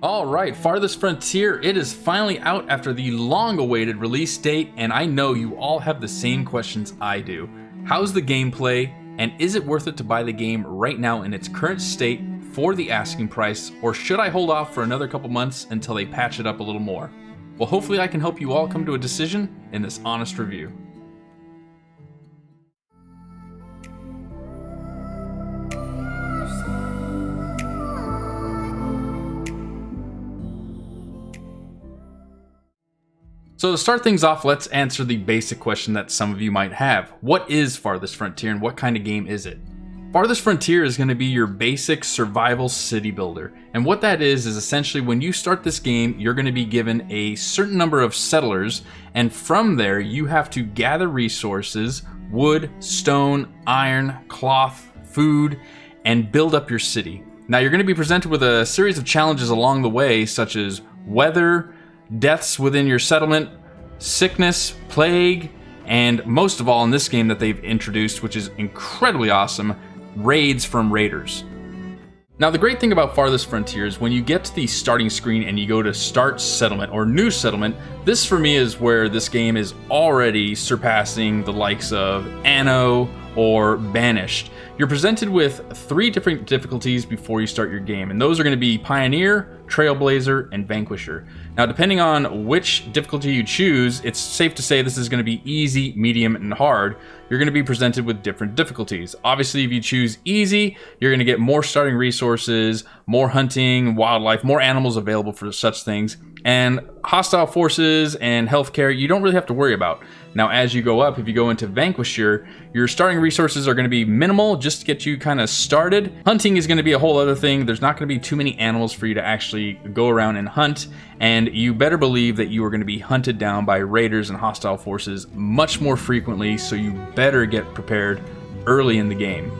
Alright, Farthest Frontier, it is finally out after the long-awaited release date, and I know you all have the same questions I do. How's the gameplay, and is it worth it to buy the game right now in its current state for the asking price, or should I hold off for another couple months until they patch it up a little more? Well, hopefully I can help you all come to a decision in this honest review. So to start things off, let's answer the basic question that some of you might have. What is Farthest Frontier and what kind of game is it? Farthest Frontier is going to be your basic survival city builder. And what that is essentially when you start this game, you're going to be given a certain number of settlers, and from there you have to gather resources, wood, stone, iron, cloth, food, and build up your city. Now you're going to be presented with a series of challenges along the way, such as weather, deaths within your settlement, sickness, plague, and most of all in this game that they've introduced, which is incredibly awesome, raids from raiders. Now the great thing about Farthest Frontier is when you get to the starting screen and you go to Start Settlement or New Settlement, this for me is where this game is already surpassing the likes of Anno or Banished. You're presented with 3 different difficulties before you start your game, and those are going to be Pioneer, Trailblazer, and Vanquisher. Now depending on which difficulty you choose, it's safe to say this is going to be easy, medium, and hard. You're going to be presented with different difficulties. Obviously if you choose easy, you're going to get more starting resources, more hunting, wildlife, more animals available for such things, and hostile forces and healthcare you don't really have to worry about. Now as you go up, if you go into Vanquisher, your starting resources are going to be minimal just to get you kind of started. Hunting is going to be a whole other thing. There's not going to be too many animals for you to actually go around and hunt, and you better believe that you are going to be hunted down by raiders and hostile forces much more frequently, so you better get prepared early in the game.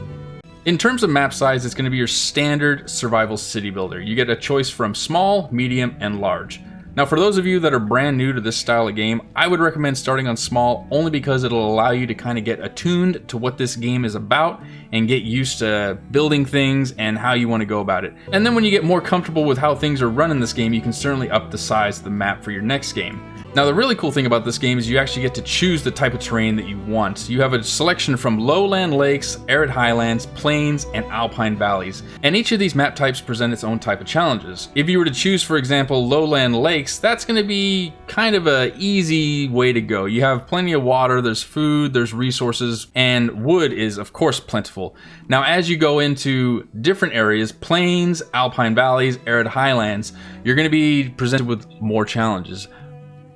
In terms of map size, it's going to be your standard survival city builder. You get a choice from small, medium, and large. Now for those of you that are brand new to this style of game, I would recommend starting on small only because it'll allow you to kind of get attuned to what this game is about and get used to building things and how you want to go about it. And then when you get more comfortable with how things are run in this game, you can certainly up the size of the map for your next game. Now the really cool thing about this game is you actually get to choose the type of terrain that you want. You have a selection from lowland lakes, arid highlands, plains, and alpine valleys. And each of these map types present its own type of challenges. If you were to choose, for example, lowland lakes, that's going to be kind of an easy way to go. You have plenty of water, there's food, there's resources, and wood is of course plentiful. Now as you go into different areas, plains, alpine valleys, arid highlands, you're going to be presented with more challenges.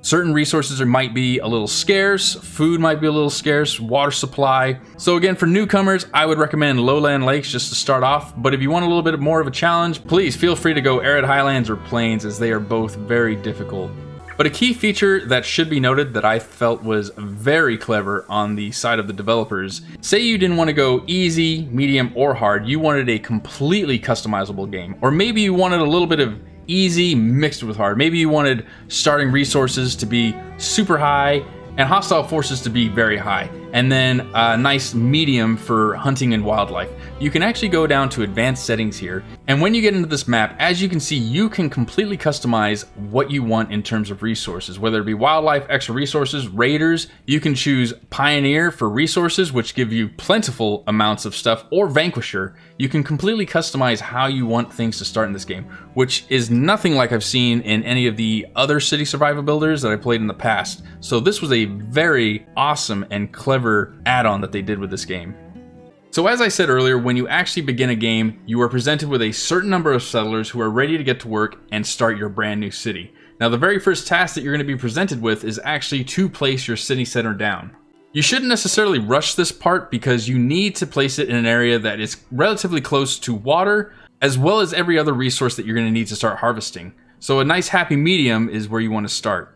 Certain resources might be a little scarce, food might be a little scarce, water supply. So again, for newcomers, I would recommend lowland lakes just to start off, but if you want a little bit more of a challenge, please feel free to go arid highlands or plains, as they are both very difficult. But a key feature that should be noted that I felt was very clever on the side of the developers, say you didn't want to go easy, medium, or hard, you wanted a completely customizable game, or maybe you wanted a little bit of easy mixed with hard. Maybe you wanted starting resources to be super high and hostile forces to be very high, and then a nice medium for hunting and wildlife. You can actually go down to advanced settings here, and when you get into this map, as you can see, you can completely customize what you want in terms of resources, whether it be wildlife, extra resources, raiders. You can choose Pioneer for resources, which give you plentiful amounts of stuff, or Vanquisher. You can completely customize how you want things to start in this game, which is nothing like I've seen in any of the other city survival builders that I played in the past. So this was a very awesome and clever add-on that they did with this game. So as I said earlier, when you actually begin a game, you are presented with a certain number of settlers who are ready to get to work and start your brand new city. Now the very first task that you're going to be presented with is actually to place your city center down. You shouldn't necessarily rush this part because you need to place it in an area that is relatively close to water, as well as every other resource that you're going to need to start harvesting. So a nice happy medium is where you want to start.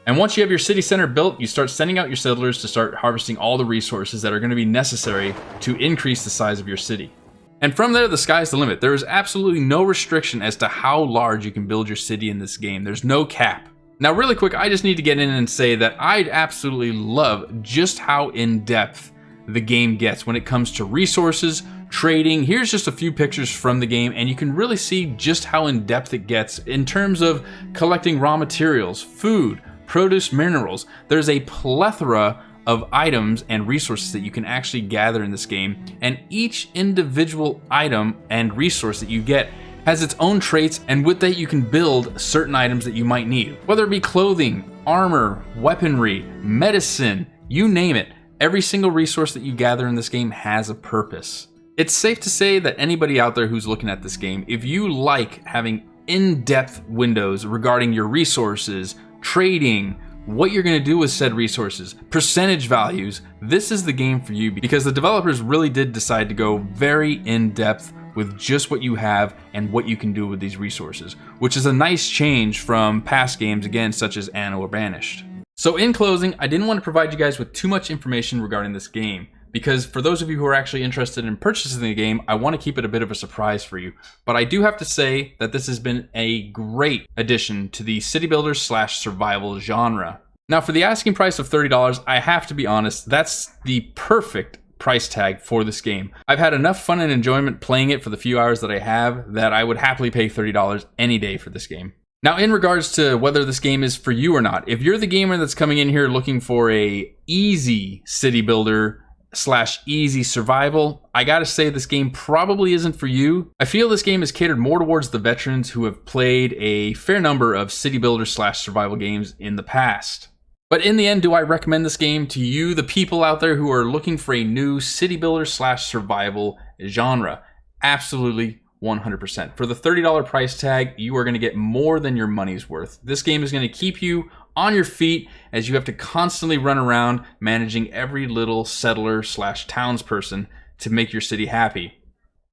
And once you have your city center built, you start sending out your settlers to start harvesting all the resources that are going to be necessary to increase the size of your city. And from there, the sky's the limit. There is absolutely no restriction as to how large you can build your city in this game. There's no cap. Now really quick, I just need to get in and say that I'd absolutely love just how in-depth the game gets when it comes to resources, trading. Here's just a few pictures from the game, and you can really see just how in depth it gets in terms of collecting raw materials, food, produce, minerals. There's a plethora of items and resources that you can actually gather in this game, and each individual item and resource that you get has its own traits, and with that you can build certain items that you might need. Whether it be clothing, armor, weaponry, medicine, you name it, every single resource that you gather in this game has a purpose. It's safe to say that anybody out there who's looking at this game, if you like having in-depth windows regarding your resources, trading, what you're going to do with said resources, percentage values, this is the game for you, because the developers really did decide to go very in-depth with just what you have and what you can do with these resources, which is a nice change from past games, again, such as Anno or Banished. So in closing, I didn't want to provide you guys with too much information regarding this game, because for those of you who are actually interested in purchasing the game, I want to keep it a bit of a surprise for you. But I do have to say that this has been a great addition to the city builder / survival genre. Now, for the asking price of $30, I have to be honest, that's the perfect price tag for this game. I've had enough fun and enjoyment playing it for the few hours that I have that I would happily pay $30 any day for this game. Now, in regards to whether this game is for you or not, if you're the gamer that's coming in here looking for a easy city builder / easy survival, I gotta say this game probably isn't for you. I feel this game is catered more towards the veterans who have played a fair number of city builder / survival games in the past. But in the end, do I recommend this game to you, the people out there who are looking for a new city builder / survival genre? Absolutely, 100%. For the $30 price tag, you are going to get more than your money's worth. This game is going to keep you on your feet as you have to constantly run around managing every little settler / townsperson to make your city happy.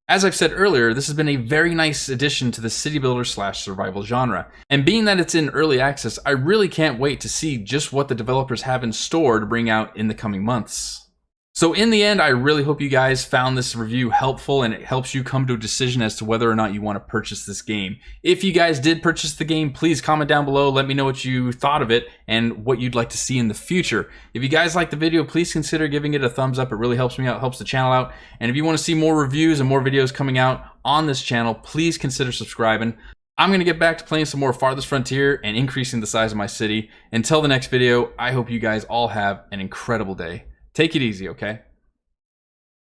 As I've said earlier, this has been a very nice addition to the city builder / survival genre. And being that it's in early access, I really can't wait to see just what the developers have in store to bring out in the coming months. So in the end, I really hope you guys found this review helpful and it helps you come to a decision as to whether or not you want to purchase this game. If you guys did purchase the game, please comment down below. Let me know what you thought of it and what you'd like to see in the future. If you guys liked the video, please consider giving it a thumbs up. It really helps me out, helps the channel out. And if you want to see more reviews and more videos coming out on this channel, please consider subscribing. I'm going to get back to playing some more Farthest Frontier and increasing the size of my city. Until the next video, I hope you guys all have an incredible day. Take it easy, okay?